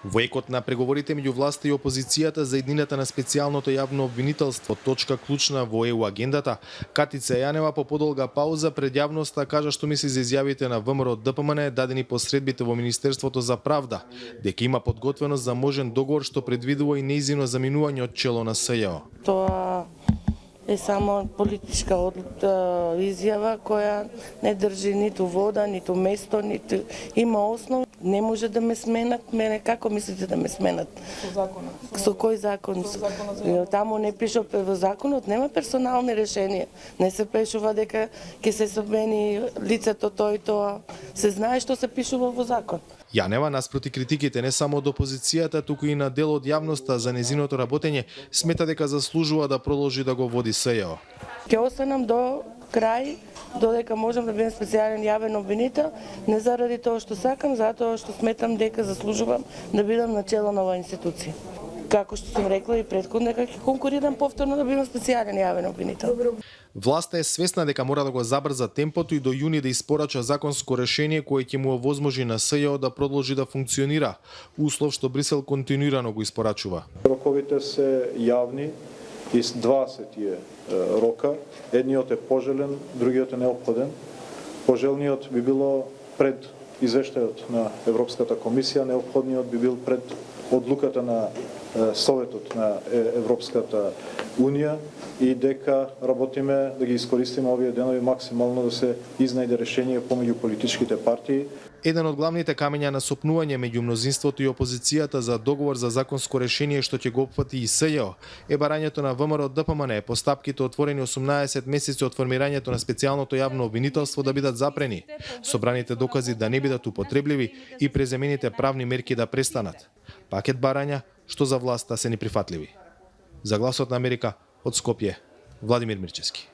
Во екот на преговорите меѓу власта и опозицијата за иднината на специјалното јавно обвинителство, точка клучна во ЕУ агендата, Катица Јанева по подолга пауза пред јавноста кажа што мисли за изјавите на ВМРО ДПМН дадени посредбите во Министерството за правда, дека има подготвеност за можен договор што предвидува и нејзино заминување од чело на СЈО. Тоа е само политичка изјава која не држи ниту вода, ниту место, ниту има основа. Не може да ме сменат. Мене како мислите да ме сменат? Со законот. Со кој закон? Таму не пише во законот, нема персонални решенија. Не се пишува дека ќе се смени лицето тој и тоа. Се знае што се пишува во закон. Јанева, наспроти критиките не само од опозицијата, туку и на дел од јавноста за незиното работење, смета дека заслужува да продолжи да го води СЈО. Ќе останам до крај, додека можам да бидам специјален јавен обвинител, не заради тоа што сакам, затоа што сметам дека заслужувам да бидам на чело на оваа институција. Како што сум рекла и претходно, дека ќе конкурирам повторно да бидам специјален јавен обвинител. Власта е свесна дека мора да го забрза темпото и до јуни да испорача законско решение кое ќе му овозможи на СЈО да продолжи да функционира, услов што Брисел континуирано го испорачува. Роковите се јавни и 20 е рока. Едниот е пожелен, другиот е неопходен. Пожелниот би било пред извештајот на Европската комисија, неопходниот би бил пред одлуката на Советот на Европската Унија и дека работиме да ги искористиме овие денови максимално да се изнајде решение помеѓу политичките партии. Еден од главните камења на сопнување меѓу мнозинството и опозицијата за договор за законско решение што ќе го опфати и СЈО е барањето на ВМРО ДПМН постапките отворени 18 месеци од формирањето на специјалното јавно обвинителство да бидат запрени, собраните докази да не бидат употребливи и преземените правни мерки да престанат. Пакет барања што за власта се неприфатливи. За Гласот на Америка од Скопје, Владимир Мирчевски.